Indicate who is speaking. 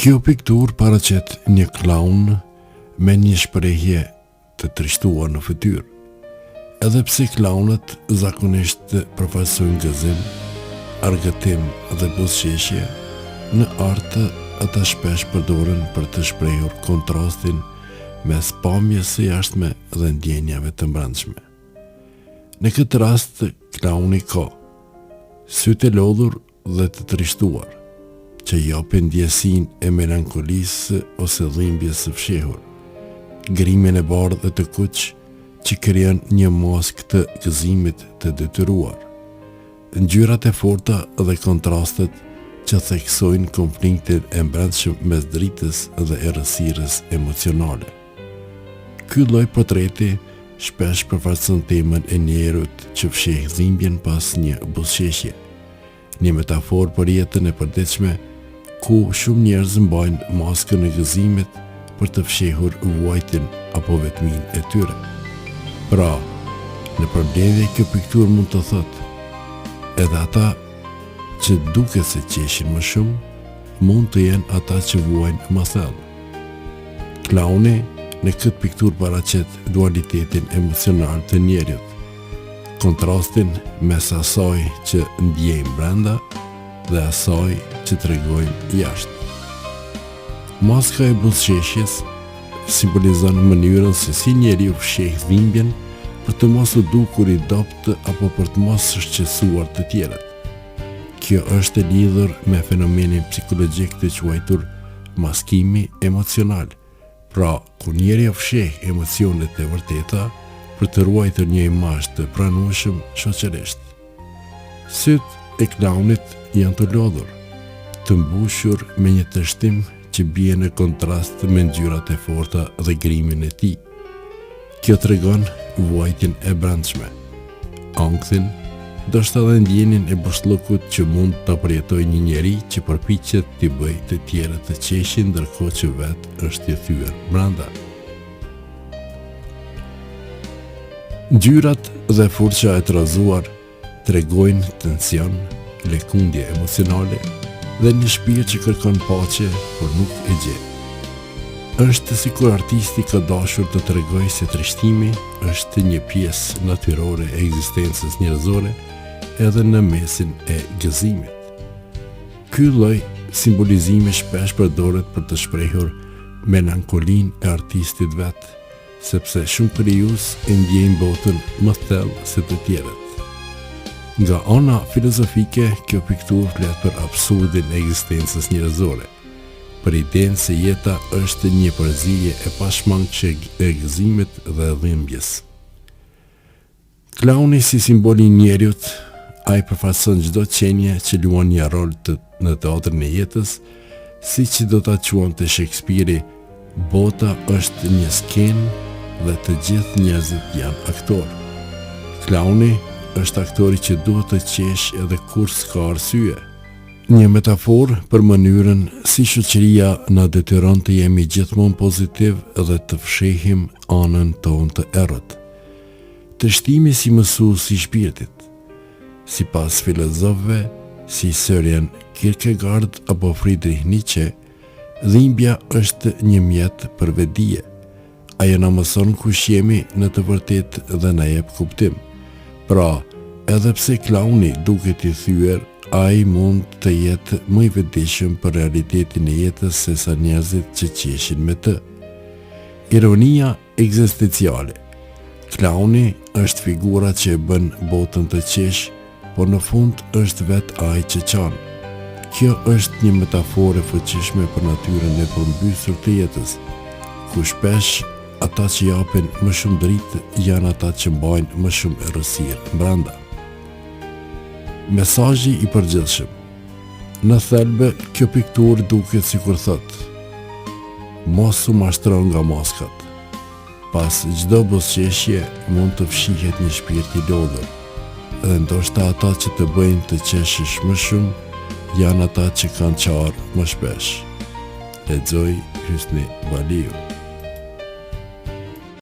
Speaker 1: Kjo piktur paraqet një klaun me një shprehje të trishtuar në fytyrë. Edhe pse klaunët zakonisht përfaqësojnë gëzim, argëtim dhe buzëqeshje, në art ata shpesh përdoren për të shprehur kontrastin mes pamjes së jashtme dhe ndjenjave të brendshme. Në këtë rast, klauni ka sytë e lodhur dhe të trishtuar, që japin ndjesinë e melankolisë ose dhimbjes së fshehur, grimin e bardhë dhe të kuq që krijon një maskë të gëzimit të detyruar, ngjyrat e forta dhe kontrastet që theksojnë konfliktin e brendshëm mes dritës dhe errësirës emocionale. Ky lloj portreti shpesh përfaqëson temën e njerëzit që fsheh dhimbjen pas një buzëqeshje, një metaforë për jetën e përditshme ku shumë njerëz mbajnë maskën e gëzimit për të fshehur vuajtjen apo vetminë e tyre. Pra, në përmbledhje kjo pikturë mund të thotë, edhe ata që duket se qeshin më shumë, mund të jenë ata që vuajnë më thellë. Klauni në këtë pikturë paraqet dualitetin emocional të njerit, kontrastin mes asaj që ndjejmë brenda dhe asaj që tregojmë jashtë. Maska e buzëqeshjes simbolizon mënyrën se si njeriu fsheh dhimbjen për të mos u dukur i dobët apo për të mos shqetësuar të tjerët. Kjo është e lidhur me fenomenin psikologjik të quajtur maskimi emocional. Pra, kur njeriu fsheh emocionet e vërteta për të ruajtur një imazh të pranueshëm shoqërisht. Sytë e klaunit janë të lodhur, të mbushur me një tështim që bie në kontrast me ngjyrat e forta dhe grimin e tij. Kjo tregon vuajtjen e brendshme, ankthën, ndoshta edhe ndjenjen e bushllëkut që mund ta përjetojë një njeri që përpiqet t'i bëjë të tjerët të qeshin ndërkohë që vetë është i thyer brenda. Ngjyrat dhe furça e trazuar tregojnë tension, lëkundje emocionale dhe një shpirt që kërkon paqe, por nuk e gjen. Është sikur artisti ka dashur të tregojë se trishtimi është një pjesë natyrore e ekzistencës njerëzore edhe në mesin e gëzimit. Ky lloj simbolizimi shpesh përdoret për të shprehur melankolinë e artistit vet, sepse shumë krijues e ndjejnë botën më thellë se të tjerët. Nga ana filozofike, kjo pikturë flet për absurdin e ekzistencës njerëzore, për idenë se jeta është një përzije e pashmangshme e gëzimit dhe dhimbjes. Klauni si simboli i njerëzit, ai përfaqëson çdo qenie që luan një rol në teatrin e jetës, siç do ta quante Shakespeare, bota është një skenë dhe të gjithë njerëzit janë aktorë. Klauni është aktori që duhet të qesh edhe kur s'ka arsye. Një metaforë për mënyrën si shoqëria na detyron të jemi gjithmonë pozitiv dhe të fshehim anën tonë të errët. Trishtimi si mësues i shpirtit. Sipas filozofëve si Søren Kierkegaard apo Friedrich Nietzsche, dhimbja është një mjet për vetdije. Ajo na mëson kush jemi në të vërtetë dhe na jep kuptim. Pra, edhe pse klauni duket i thyer, ai mund të jetë më i vetëdijshëm për realitetin e jetës se sa njerëzit që qeshin me të. Ironia ekzistenciale. Klauni është figura që e bën botën të qesh, por në fund është vetë ai që qan. Kjo është një metaforë e fuqishme për natyrën e përmbysur të jetës, ku shpesh ata që japin më shumë dritë janë ata që mbajnë më shumë errësirë brenda. Mesazhi i përgjithshëm. Në thelbe, kjo pikturë duket sikur thotë: mos u mashtro nga maskat. Pas çdo buzëqeshje mund të fshihet një shpirt i lodhur, dhe ndoshta ata që të bëjnë të qeshësh më shumë janë ata që kanë qarë më shpesh. Lexoj Hysni Valiu.